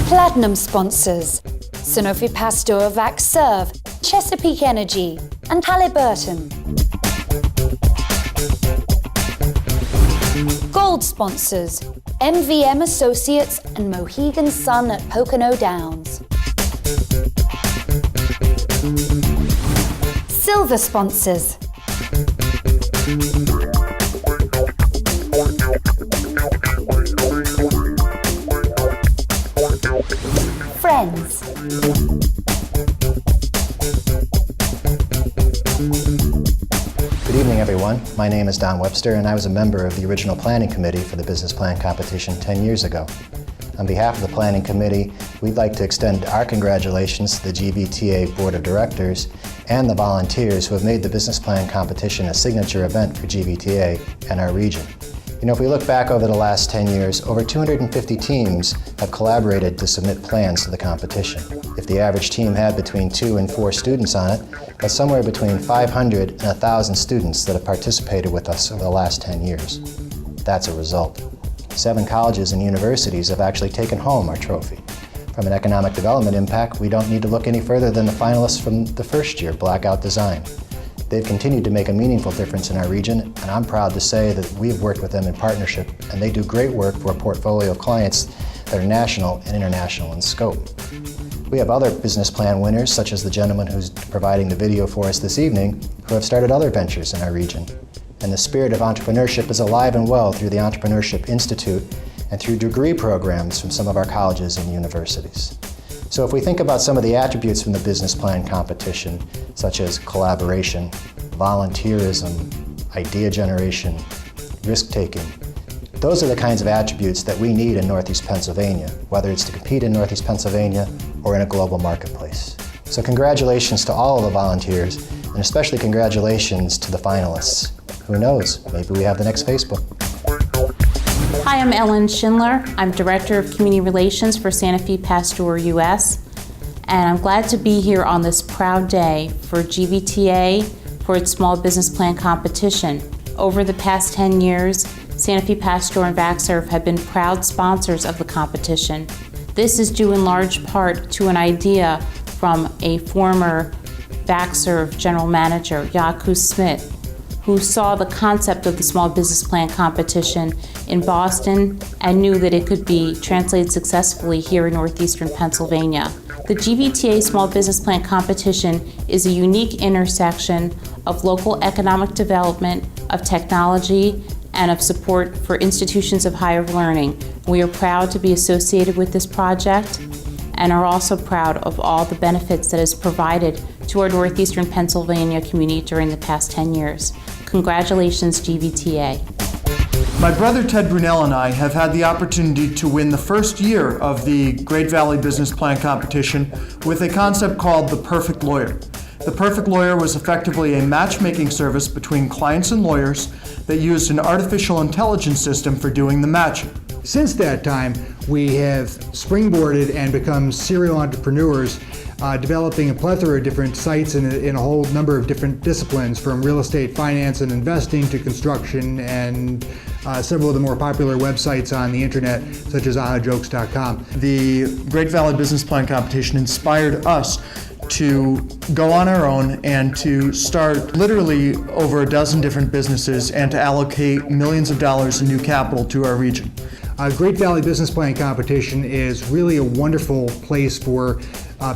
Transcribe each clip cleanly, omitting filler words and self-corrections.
Platinum sponsors: Sanofi Pasteur, Vaxserve, Chesapeake Energy, and Halliburton. Gold sponsors: MVM Associates and Mohegan Sun at Pocono Downs. Silver sponsors: Friends. Good evening, everyone. My name is Don Webster, and I was a member of the original planning committee for the business plan competition 10 years ago. On behalf of the planning committee, we'd like to extend our congratulations to the GVTA Board of Directors and the volunteers who have made the business plan competition a signature event for GVTA and our region. You know, if we look back over the last 10 years, over 250 teams have collaborated to submit plans to the competition. If the average team had between 2 and 4 students on it, that's somewhere between 500 and 1,000 students that have participated with us over the last 10 years. That's a result. 7 colleges and universities have actually taken home our trophy. From an economic development impact, we don't need to look any further than the finalists from the first year, Blackout Design. They've continued to make a meaningful difference in our region, and I'm proud to say that we've worked with them in partnership, and they do great work for a portfolio of clients that are national and international in scope. We have other business plan winners, such as the gentleman who's providing the video for us this evening, who have started other ventures in our region. And the spirit of entrepreneurship is alive and well through the Entrepreneurship Institute and through degree programs from some of our colleges and universities. So if we think about some of the attributes from the business plan competition, such as collaboration, volunteerism, idea generation, risk-taking, those are the kinds of attributes that we need in Northeast Pennsylvania, whether it's to compete in Northeast Pennsylvania or in a global marketplace. So congratulations to all of the volunteers, and especially congratulations to the finalists. Who knows, maybe we have the next Facebook. Hi, I'm Ellen Schindler. I'm Director of Community Relations for Sanofi Pasteur US, and I'm glad to be here on this proud day for GVTA for its Small Business Plan competition. Over the past 10 years, Sanofi Pasteur and Vaxserve have been proud sponsors of the competition. This is due in large part to an idea from a former Vaxserve General Manager, Yaku Smith, who saw the concept of the Small Business Plan competition in Boston and knew that it could be translated successfully here in northeastern Pennsylvania. The GVTA Small Business Plan competition is a unique intersection of local economic development, of technology, and of support for institutions of higher learning. We are proud to be associated with this project and are also proud of all the benefits that is provided to our northeastern Pennsylvania community during the past 10 years. Congratulations, GVTA. My brother Ted Brunel and I have had the opportunity to win the first year of the Great Valley Business Plan competition with a concept called the Perfect Lawyer. The Perfect Lawyer was effectively a matchmaking service between clients and lawyers that used an artificial intelligence system for doing the matching. Since that time, we have springboarded and become serial entrepreneurs, developing a plethora of different sites in a whole number of different disciplines, from real estate, finance, and investing to construction, and several of the more popular websites on the internet, such as ahajokes.com. The Great Valley Business Plan competition inspired us to go on our own and to start literally over a dozen different businesses and to allocate millions of dollars in new capital to our region. Great Valley Business Plan competition is really a wonderful place for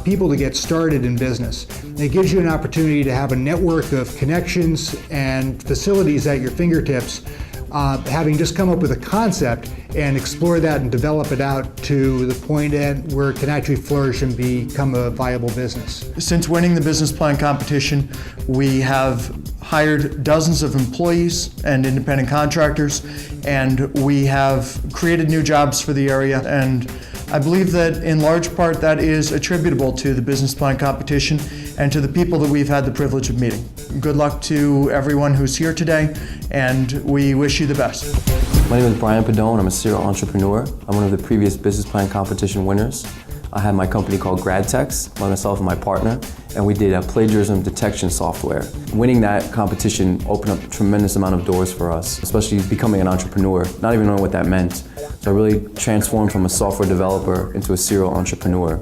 people to get started in business. It gives you an opportunity to have a network of connections and facilities at your fingertips, having just come up with a concept and explore that and develop it out to the point where it can actually flourish and become a viable business. Since winning the business plan competition, we have hired dozens of employees and independent contractors, and we have created new jobs for the area, and I believe that in large part that is attributable to the business plan competition and to the people that we've had the privilege of meeting. Good luck to everyone who's here today, and we wish you the best. My name is Brian Padone. I'm a serial entrepreneur. I'm one of the previous business plan competition winners. I had my company called GradTex by myself and my partner, and we did a plagiarism detection software. Winning that competition opened up a tremendous amount of doors for us, especially becoming an entrepreneur, not even knowing what that meant. So I really transformed from a software developer into a serial entrepreneur.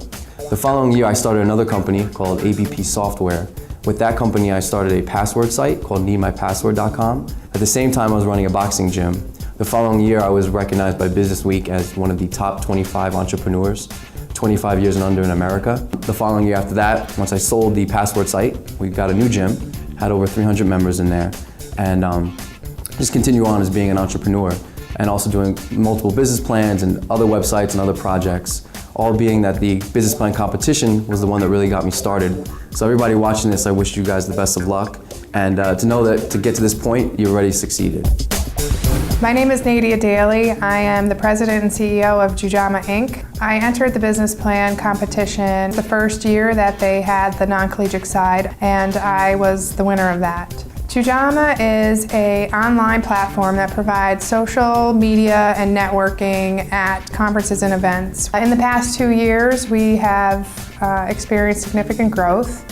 The following year, I started another company called BPC Software. With that company, I started a password site called needmypassword.com. At the same time, I was running a boxing gym. The following year, I was recognized by Business Week as one of the top 25 entrepreneurs, 25 years and under in America. The following year after that, once I sold the password site, we got a new gym, had over 300 members in there, and just continue on as being an entrepreneur, and also doing multiple business plans and other websites and other projects, all being that the business plan competition was the one that really got me started. So everybody watching this, I wish you guys the best of luck, and to know that to get to this point, you already succeeded. My name is Nadia Daly. I am the president and CEO of Jujama Inc. I entered the business plan competition the first year that they had the non-collegiate side, and I was the winner of that. Jujama is an online platform that provides social media and networking at conferences and events. In the past 2 years, we have experienced significant growth.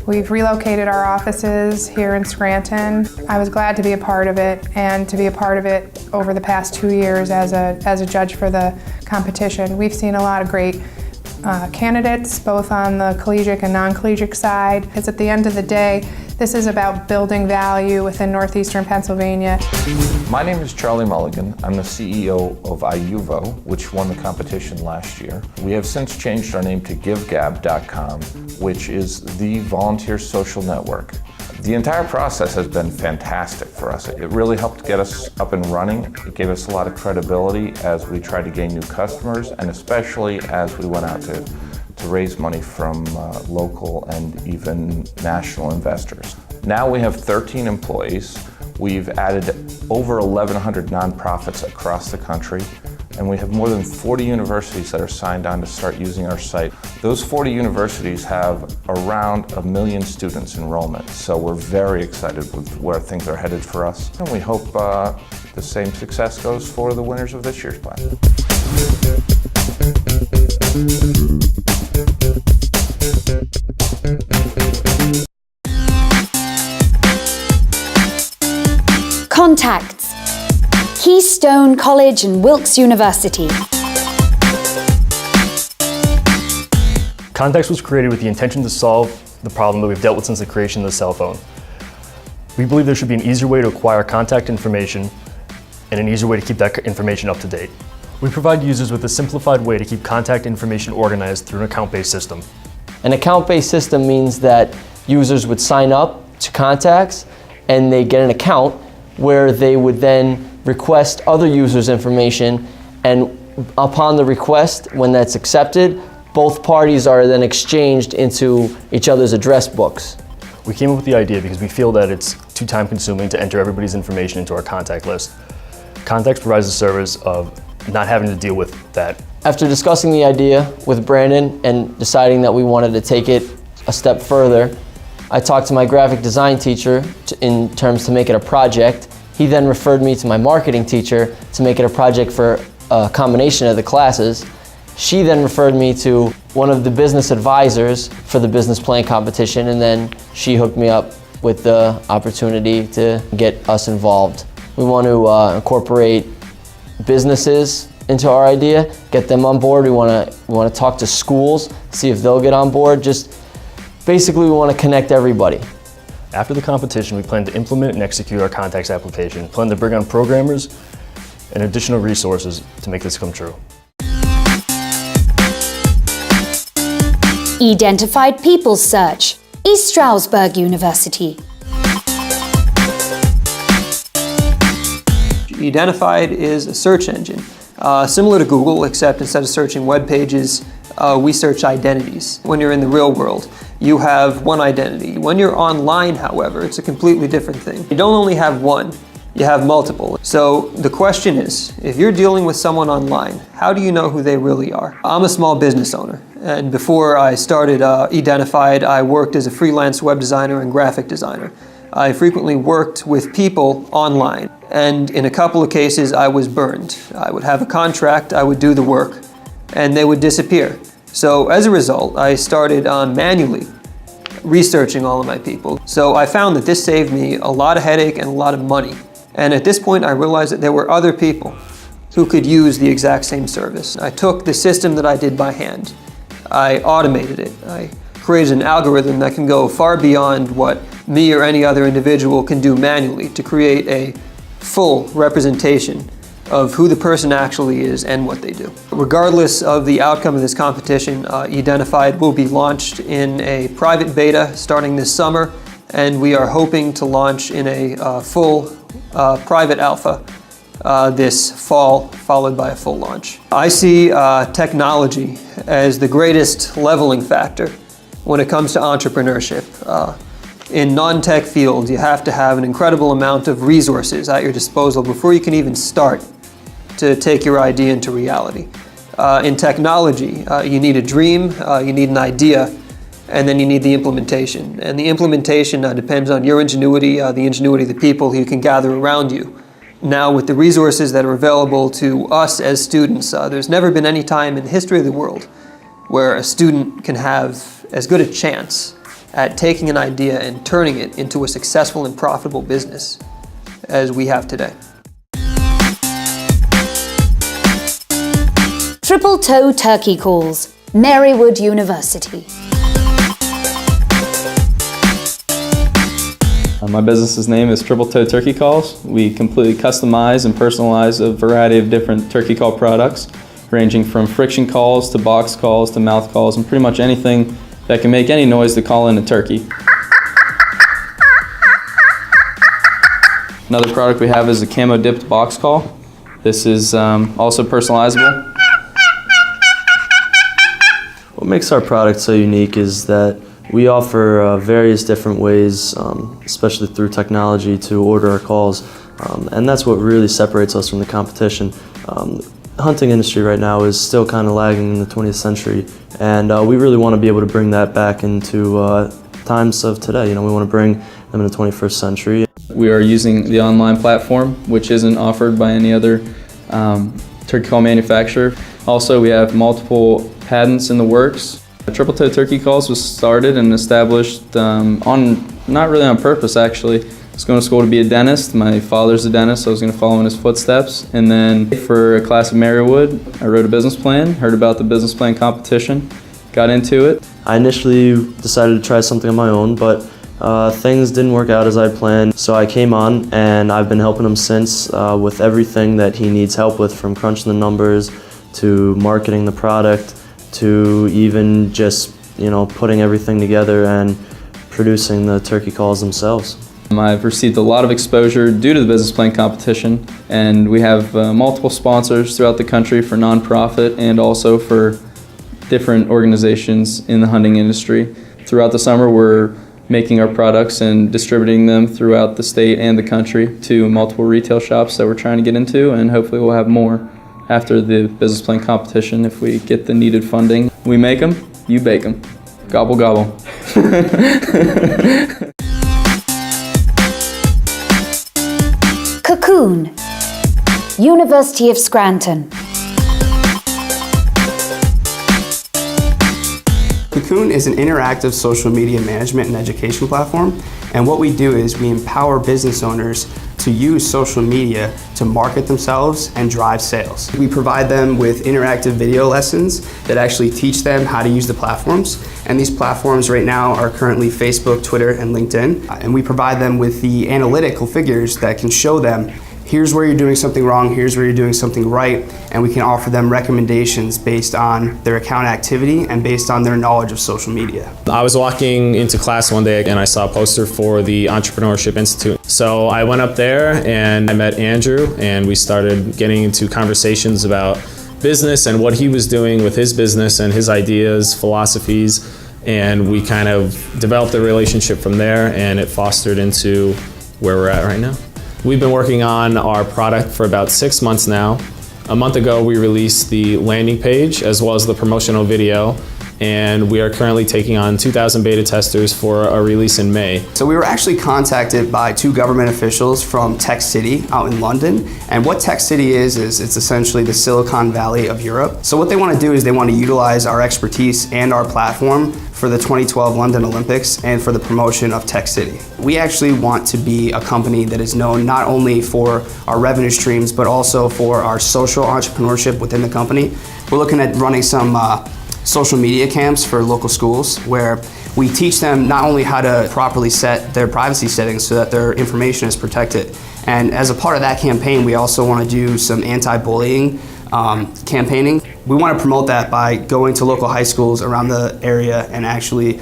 We've relocated our offices here in Scranton. I was glad to be a part of it, and to be a part of it over the past 2 years as a judge for the competition. We've seen a lot of great candidates, both on the collegiate and non-collegiate side. Because at the end of the day, this is about building value within northeastern Pennsylvania. My name is Charlie Mulligan. I'm the CEO of IUVO, which won the competition last year. We have since changed our name to GiveGab.com, which is the volunteer social network. The entire process has been fantastic for us. It really helped get us up and running. It gave us a lot of credibility as we tried to gain new customers, and especially as we went out to raise money from local and even national investors. Now we have 13 employees. We've added over 1,100 nonprofits across the country, and we have more than 40 universities that are signed on to start using our site. Those 40 universities have around 1 million students enrollment, so we're very excited with where things are headed for us, and we hope the same success goes for the winners of this year's plan. Contacts: Keystone College and Wilkes University. Contacts was created with the intention to solve the problem that we've dealt with since the creation of the cell phone. We believe there should be an easier way to acquire contact information and an easier way to keep that information up to date. We provide users with a simplified way to keep contact information organized through an account-based system. An account-based system means that users would sign up to Contacts and they get an account where they would then request other users' information, and upon the request, when that's accepted, both parties are then exchanged into each other's address books. We came up with the idea because we feel that it's too time-consuming to enter everybody's information into our contact list. Contacts provides the service of not having to deal with that. After discussing the idea with Brandon and deciding that we wanted to take it a step further, I talked to my graphic design teacher in terms to make it a project. He then referred me to my marketing teacher to make it a project for a combination of the classes. She then referred me to one of the business advisors for the business plan competition, and then she hooked me up with the opportunity to get us involved. We want to incorporate businesses into our idea, get them on board. We want to talk to schools, see if they'll get on board. Just basically, we want to connect everybody. After the competition, we plan to implement and execute our contacts application, plan to bring on programmers and additional resources to make this come true. Identified People's Search, East Stroudsburg University. Identified is a search engine, similar to Google, except instead of searching web pages, we search identities. When you're in the real world, you have one identity. When you're online, however, it's a completely different thing. You don't only have one, you have multiple. So the question is, if you're dealing with someone online, how do you know who they really are? I'm a small business owner, and before I started Identified, I worked as a freelance web designer and graphic designer. I frequently worked with people online, and in a couple of cases I was burned. I would have a contract, I would do the work, and they would disappear. So as a result, I started on manually researching all of my people. So I found that this saved me a lot of headache and a lot of money. And at this point, I realized that there were other people who could use the exact same service. I took the system that I did by hand. I automated it. I created an algorithm that can go far beyond what me or any other individual can do manually to create a full representation of who the person actually is and what they do. Regardless of the outcome of this competition, Identified will be launched in a private beta starting this summer, and we are hoping to launch in a full private alpha this fall, followed by a full launch. I see technology as the greatest leveling factor when it comes to entrepreneurship. In non-tech fields, you have to have an incredible amount of resources at your disposal before you can even start to take your idea into reality. In technology, you need a dream, you need an idea, and then you need the implementation. And the implementation depends on your ingenuity, the ingenuity of the people who you can gather around you. Now, with the resources that are available to us as students, there's never been any time in the history of the world where a student can have as good a chance at taking an idea and turning it into a successful and profitable business as we have today. Triple Toe Turkey Calls, Marywood University. My business's name is Triple Toe Turkey Calls. We completely customize and personalize a variety of different turkey call products, ranging from friction calls to box calls to mouth calls and pretty much anything that can make any noise to call in a turkey. Another product we have is a camo dipped box call. This is also personalizable. What makes our product so unique is that we offer various different ways, especially through technology, to order our calls, and that's what really separates us from the competition. The hunting industry right now is still kind of lagging in the 20th century, and we really want to be able to bring that back into times of today. You know, we want to bring them in the 21st century. We are using the online platform, which isn't offered by any other turkey call manufacturer. Also, we have multiple patents in the works. Triple Toe Turkey Calls was started and established not really on purpose, actually. I was going to school to be a dentist. My father's a dentist, so I was going to follow in his footsteps. And then for a class of Marywood, I wrote a business plan, heard about the business plan competition, got into it. I initially decided to try something on my own, but things didn't work out as I planned. So I came on, and I've been helping him since with everything that he needs help with, from crunching the numbers to marketing the product to even just, putting everything together and producing the turkey calls themselves. I've received a lot of exposure due to the business plan competition, and we have multiple sponsors throughout the country for nonprofit and also for different organizations in the hunting industry. Throughout the summer, we're making our products and distributing them throughout the state and the country to multiple retail shops that we're trying to get into, and hopefully we'll have more after the business plan competition if we get the needed funding. We make them, you bake them. Gobble, gobble. Cocoon, University of Scranton. Cocoon is an interactive social media management and education platform, and what we do is we empower business owners to use social media to market themselves and drive sales. We provide them with interactive video lessons that actually teach them how to use the platforms, and these platforms right now are currently Facebook, Twitter, and LinkedIn, and we provide them with the analytical figures that can show them here's where you're doing something wrong, here's where you're doing something right, and we can offer them recommendations based on their account activity and based on their knowledge of social media. I was walking into class one day and I saw a poster for the Entrepreneurship Institute. So I went up there and I met Andrew, and we started getting into conversations about business and what he was doing with his business and his ideas, philosophies, and we kind of developed a relationship from there, and it fostered into where we're at right now. We've been working on our product for about 6 months now. A month ago, we released the landing page as well as the promotional video, and we are currently taking on 2,000 beta testers for a release in May. So we were actually contacted by 2 government officials from Tech City out in London. And what Tech City is it's essentially the Silicon Valley of Europe. So what they want to do is they want to utilize our expertise and our platform for the 2012 London Olympics and for the promotion of Tech City. We actually want to be a company that is known not only for our revenue streams, but also for our social entrepreneurship within the company. We're looking at running some social media camps for local schools where we teach them not only how to properly set their privacy settings so that their information is protected. And as a part of that campaign, we also want to do some anti-bullying campaigning. We want to promote that by going to local high schools around the area and actually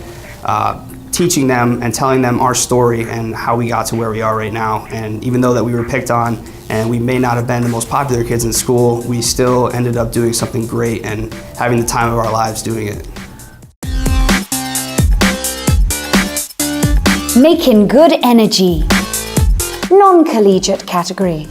teaching them and telling them our story and how we got to where we are right now. And even though that we were picked on and we may not have been the most popular kids in school, we still ended up doing something great and having the time of our lives doing it. Making good energy. Non-collegiate category.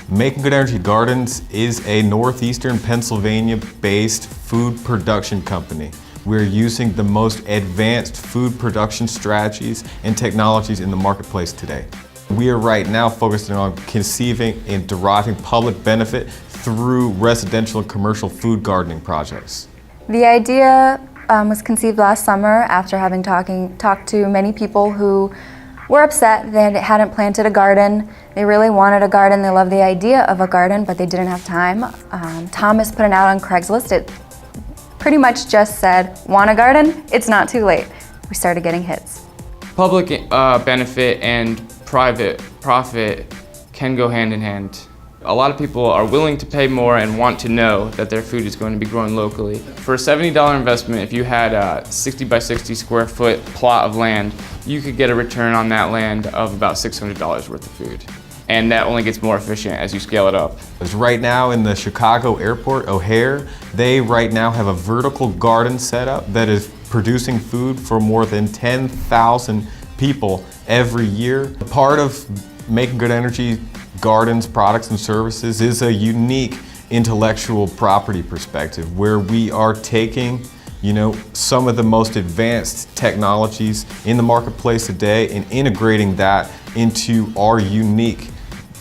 Making Good Energy Gardens is a northeastern Pennsylvania-based food production company. We're using the most advanced food production strategies and technologies in the marketplace today. We are right now focusing on conceiving and deriving public benefit through residential and commercial food gardening projects. The idea was conceived last summer after having talked to many people who were upset they hadn't planted a garden. They really wanted a garden. They loved the idea of a garden, but they didn't have time. Thomas put it out on Craigslist. It pretty much just said, want a garden? It's not too late. We started getting hits. Public benefit and private profit can go hand in hand. A lot of people are willing to pay more and want to know that their food is going to be grown locally. For a $70 investment, if you had a 60 by 60 square foot plot of land, you could get a return on that land of about $600 worth of food. And that only gets more efficient as you scale it up. Right now in the Chicago airport, O'Hare, they right now have a vertical garden set up that is producing food for more than 10,000 people every year. Part of Making Good Energy Gardens, products and services is a unique intellectual property perspective where we are taking some of the most advanced technologies in the marketplace today and integrating that into our unique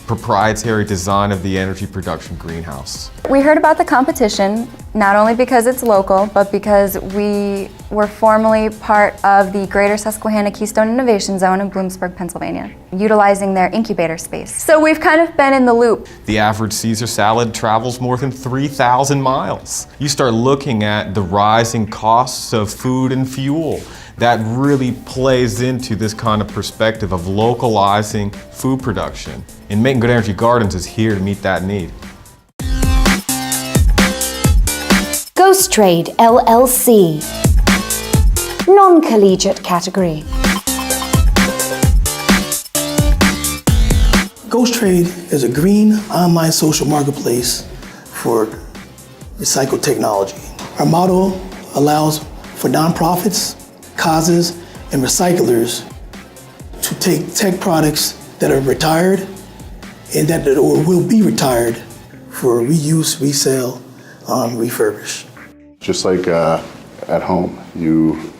proprietary design of the energy production greenhouse. We heard about the competition, not only because it's local, but because we were formerly part of the Greater Susquehanna Keystone Innovation Zone in Bloomsburg, Pennsylvania, utilizing their incubator space. So we've kind of been in the loop. The average Caesar salad travels more than 3,000 miles. You start looking at the rising costs of food and fuel. That really plays into this kind of perspective of localizing food production. And Making Good Energy Gardens is here to meet that need. Ghost Trade LLC. Non-collegiate category. Ghost Trade is a green online social marketplace for recycled technology. Our model allows for nonprofits, causes, and recyclers to take tech products that are retired and that or will be retired for reuse, resale, refurbish. Just like at home,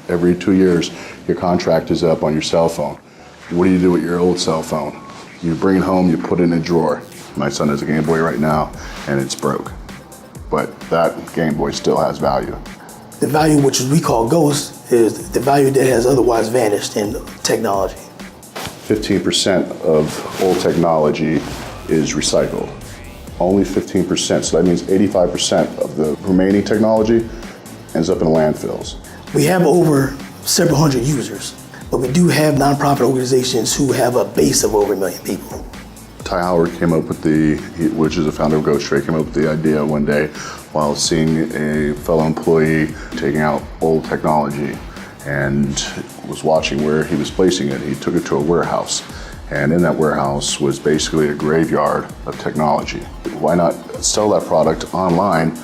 every 2 years, your contract is up on your cell phone. What do you do with your old cell phone? You bring it home, you put it in a drawer. My son has a Game Boy right now, and it's broke. But that Game Boy still has value. The value, which we call ghost, is the value that has otherwise vanished in technology. 15% of old technology is recycled. Only 15%, so that means 85% of the remaining technology ends up in landfills. We have over several hundred users, but we do have nonprofit organizations who have a base of over 1 million people. Ty Howard came up with which is the founder of Ghost Trade, came up with the idea one day while seeing a fellow employee taking out old technology and was watching where he was placing it. He took it to a warehouse, and in that warehouse was basically a graveyard of technology. Why not sell that product online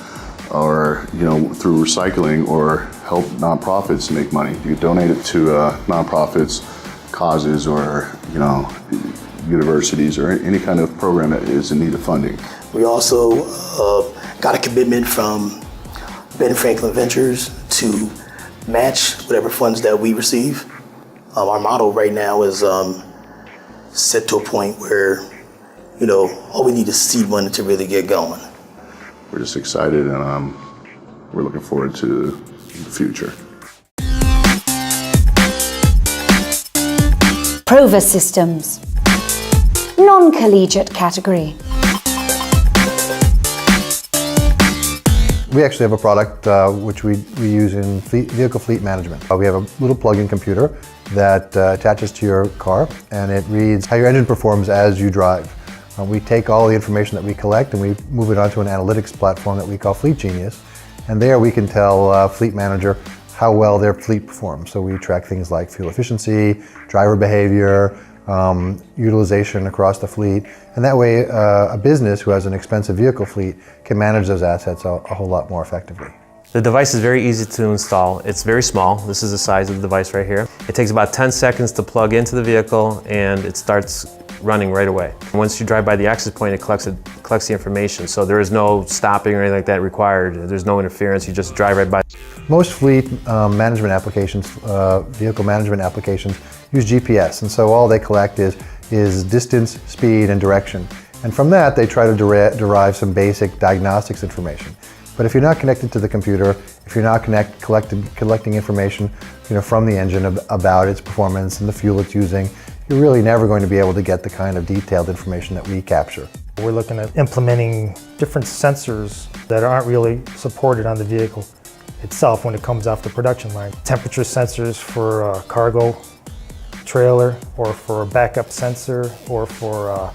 or through recycling or help nonprofits make money? You could donate it to nonprofits, causes, or universities or any kind of program that is in need of funding. We also got a commitment from Ben Franklin Ventures to match whatever funds that we receive. Our model right now is set to a point where, all we need is seed money to really get going. We're just excited, and we're looking forward to the future. Prover Systems. Non-collegiate category. We actually have a product which we use in vehicle fleet management. We have a little plug-in computer that attaches to your car, and it reads how your engine performs as you drive. We take all the information that we collect and we move it onto an analytics platform that we call Fleet Genius, and there we can tell Fleet Manager how well their fleet performs. So we track things like fuel efficiency, driver behavior, utilization across the fleet, and that way a business who has an expensive vehicle fleet can manage those assets a whole lot more effectively. The device is very easy to install. It's very small. This is the size of the device right here. It takes about 10 seconds to plug into the vehicle, and it starts running right away. Once you drive by the access point, it collects the information, so there is no stopping or anything like that required. There's no interference, you just drive right by. Most fleet management applications, vehicle management applications, use GPS, and so all they collect is distance, speed, and direction. And from that, they try to derive some basic diagnostics information. But if you're not connected to the computer, if you're not collecting information from the engine about its performance and the fuel it's using, you're really never going to be able to get the kind of detailed information that we capture. We're looking at implementing different sensors that aren't really supported on the vehicle itself when it comes off the production line. Temperature sensors for a cargo trailer, or for a backup sensor, or for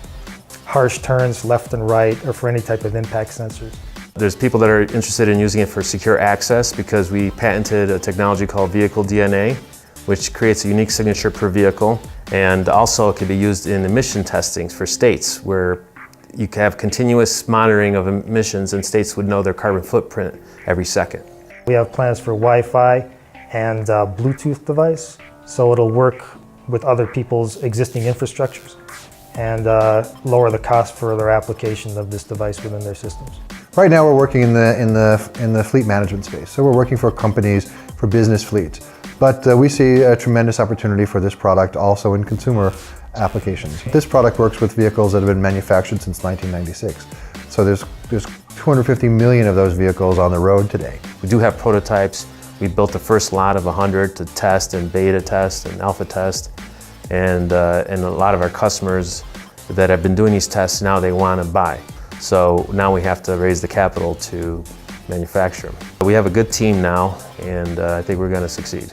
harsh turns left and right, or for any type of impact sensors. There's people that are interested in using it for secure access because we patented a technology called vehicle DNA, which creates a unique signature per vehicle, and also it can be used in emission testings for states where you can have continuous monitoring of emissions and states would know their carbon footprint every second. We have plans for Wi-Fi and Bluetooth device, so it'll work with other people's existing infrastructures and lower the cost for their application of this device within their systems. Right now we're working in the fleet management space, so we're working for companies for business fleets. But we see a tremendous opportunity for this product also in consumer applications. This product works with vehicles that have been manufactured since 1996. So there's 250 million of those vehicles on the road today. We do have prototypes. We built the first lot of 100 to test and beta test and alpha test. And a lot of our customers that have been doing these tests now they want to buy. So now we have to raise the capital to manufacture them. We have a good team now, and I think we're going to succeed.